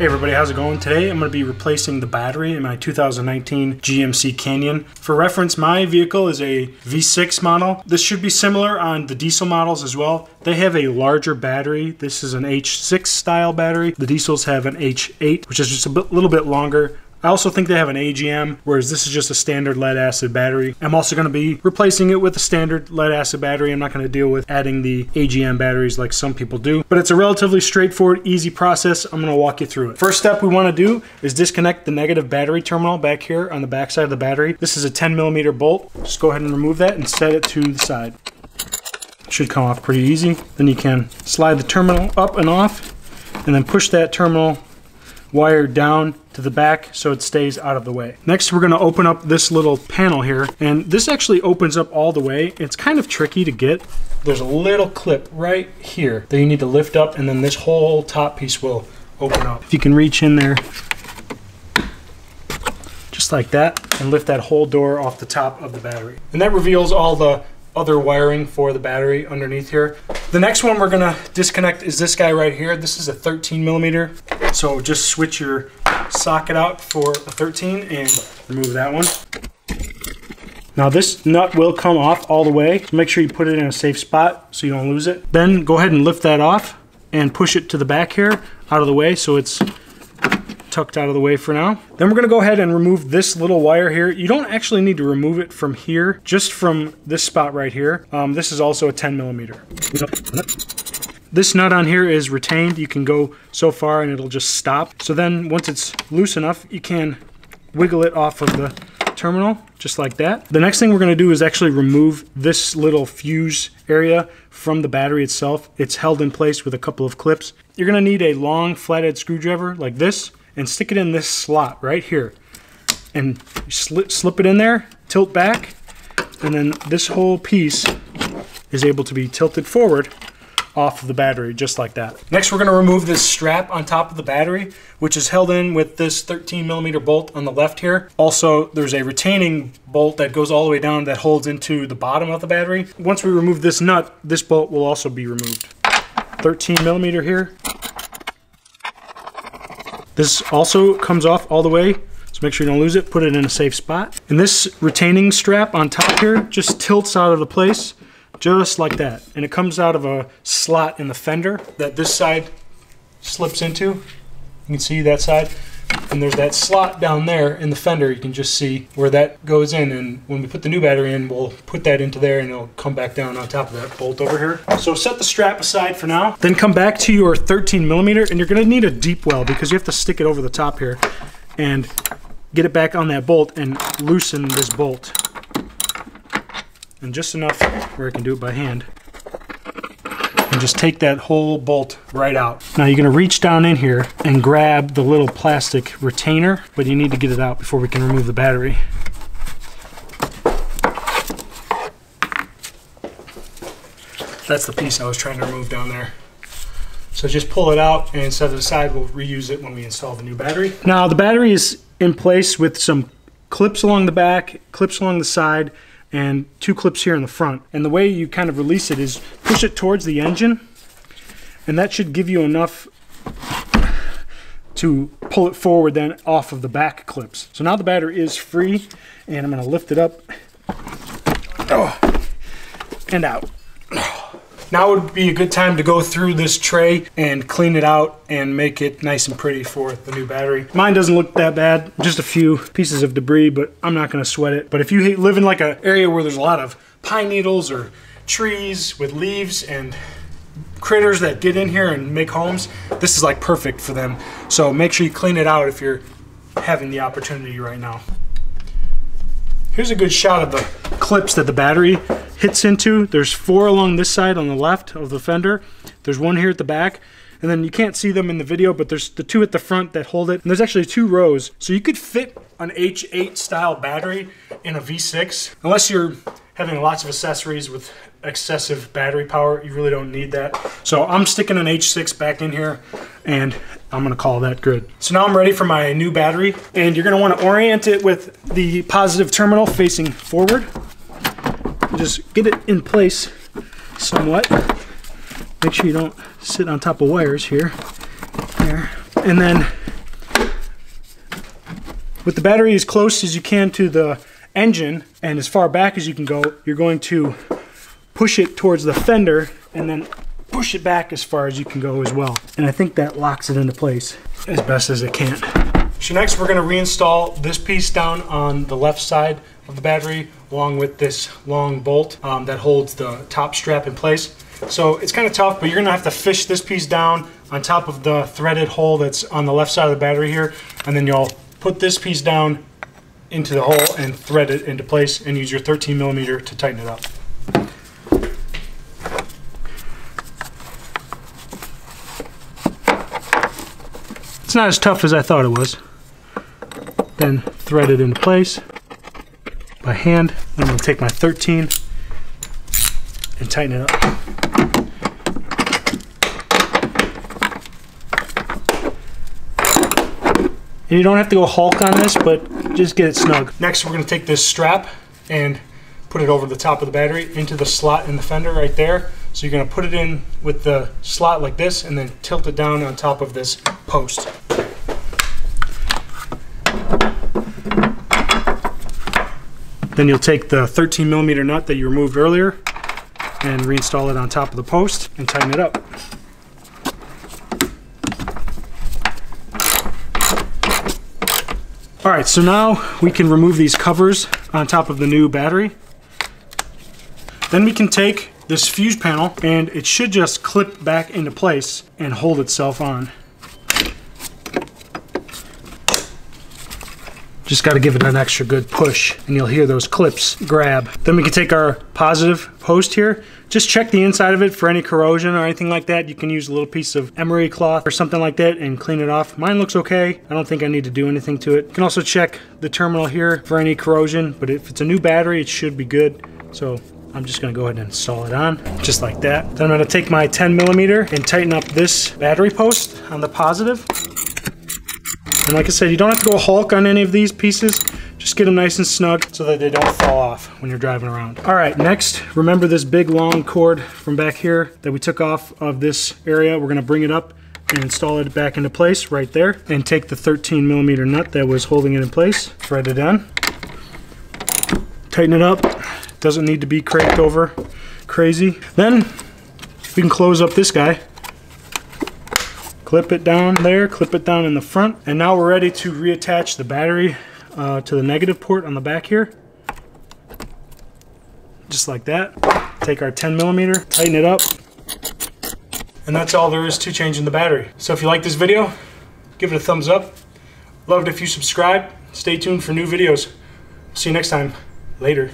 Hey everybody, how's it going? Today I'm going to be replacing the battery in my 2019 GMC Canyon. For reference, my vehicle is a V6 model. This should be similar on the diesel models as well. They have a larger battery. This is an H6 style battery. The diesels have an H8, which is just a little bit longer. I also think they have an AGM, whereas this is just a standard lead acid battery. I'm also going to be replacing it with a standard lead acid battery. I'm not going to deal with adding the AGM batteries like some people do, but it's a relatively straightforward, easy process. I'm going to walk you through it. First step we want to do is disconnect the negative battery terminal back here on the back side of the battery. This is a 10mm bolt. Just go ahead and remove that and set it to the side. It should come off pretty easy. Then you can slide the terminal up and off and then push that terminal wire down to the back so it stays out of the way. Next, we're going to open up this little panel here, and this actually opens up all the way. It's kind of tricky to get. There's a little clip right here that you need to lift up, and then this whole top piece will open up. If you can reach in there just like that and lift that whole door off the top of the battery. And that reveals all the other wiring for the battery underneath here. The next one we're gonna disconnect is this guy right here. This is a 13mm. So just switch your socket out for a 13 and remove that one. Now this nut will come off all the way. So make sure you put it in a safe spot so you don't lose it. Then go ahead and lift that off and push it to the back here out of the way so it's tucked out of the way for now. Then we're going to go ahead and remove this little wire here. You don't actually need to remove it from here, just from this spot right here. This is also a 10mm. This nut on here is retained. You can go so far and it'll just stop. So then once it's loose enough, you can wiggle it off of the terminal, just like that. The next thing we're going to do is actually remove this little fuse area from the battery itself. It's held in place with a couple of clips. You're going to need a long flathead screwdriver like this, and stick it in this slot right here. And slip it in there, tilt back, and then this whole piece is able to be tilted forward off of the battery, just like that. Next, we're gonna remove this strap on top of the battery, which is held in with this 13mm bolt on the left here. Also, there's a retaining bolt that goes all the way down that holds into the bottom of the battery. Once we remove this nut, this bolt will also be removed. 13mm here. This also comes off all the way, so make sure you don't lose it. Put it in a safe spot. And this retaining strap on top here just tilts out of the place, just like that. And it comes out of a slot in the fender that this side slips into. You can see that side. And there's that slot down there in the fender. You can just see where that goes in, and when we put the new battery in, we'll put that into there and it'll come back down on top of that bolt over here. So set the strap aside for now. Then come back to your 13mm, and you're gonna need a deep well because you have to stick it over the top here and get it back on that bolt and loosen this bolt. And just enough where I can do it by hand. And just take that whole bolt right out. Now you're gonna reach down in here and grab the little plastic retainer, but you need to get it out before we can remove the battery. That's the piece I was trying to remove down there. So just pull it out and set it aside. We'll reuse it when we install the new battery. Now the battery is in place with some clips along the back, clips along the side, and 2 clips here in the front. And the way you kind of release it is push it towards the engine, and that should give you enough to pull it forward then off of the back clips. So now the battery is free, and I'm gonna lift it up and out. Now would be a good time to go through this tray and clean it out and make it nice and pretty for the new battery. Mine doesn't look that bad, just a few pieces of debris, but I'm not gonna sweat it. But if you live in like an area where there's a lot of pine needles or trees with leaves and critters that get in here and make homes, this is like perfect for them. So make sure you clean it out if you're having the opportunity right now. Here's a good shot of the clips that the battery hits into. There's 4 along this side on the left of the fender. There's 1 here at the back. And then you can't see them in the video, but there's the 2 at the front that hold it. And there's actually 2 rows. So you could fit an H8 style battery in a V6. Unless you're having lots of accessories with excessive battery power, you really don't need that. So I'm sticking an H6 back in here, and I'm gonna call that good. So now I'm ready for my new battery, and you're gonna wanna orient it with the positive terminal facing forward. Just get it in place somewhat. Make sure you don't sit on top of wires here. There. And then With the battery as close as you can to the engine and as far back as you can go, you're going to push it towards the fender and then push it back as far as you can go as well. And I think that locks it into place as best as it can. So next we're going to reinstall this piece down on the left side of the battery along with this long bolt that holds the top strap in place. So it's kind of tough, but you're going to have to fish this piece down on top of the threaded hole that's on the left side of the battery here, and then you'll put this piece down into the hole and thread it into place and use your 13mm to tighten it up. It's not as tough as I thought it was. Then thread it into place by hand. I'm going to take my 13 and tighten it up. And you don't have to go Hulk on this, but just get it snug. Next, we're going to take this strap and put it over the top of the battery into the slot in the fender right there. So you're going to put it in with the slot like this and then tilt it down on top of this post. Then you'll take the 13mm nut that you removed earlier and reinstall it on top of the post and tighten it up. Alright, so now we can remove these covers on top of the new battery. Then we can take this fuse panel and it should just clip back into place and hold itself on. Just got to give it an extra good push and you'll hear those clips grab. Then we can take our positive post here. Just check the inside of it for any corrosion or anything like that. You can use a little piece of emery cloth or something like that and clean it off. Mine looks okay. I don't think I need to do anything to it. You can also check the terminal here for any corrosion, but if it's a new battery, it should be good. So I'm just going to go ahead and install it on, just like that. Then I'm going to take my 10mm and tighten up this battery post on the positive. And like I said, you don't have to go Hulk on any of these pieces. Just get them nice and snug so that they don't fall off when you're driving around. All right, next, remember this big long cord from back here that we took off of this area. We're gonna bring it up and install it back into place right there. And take the 13mm nut that was holding it in place, thread it on, tighten it up. Doesn't need to be cranked over crazy. Then we can close up this guy. Clip it down there, clip it down in the front, and now we're ready to reattach the battery to the negative port on the back here. Just like that. Take our 10mm, tighten it up, and that's all there is to changing the battery. So if you like this video, give it a thumbs up. Love it if you subscribe. Stay tuned for new videos. See you next time. Later.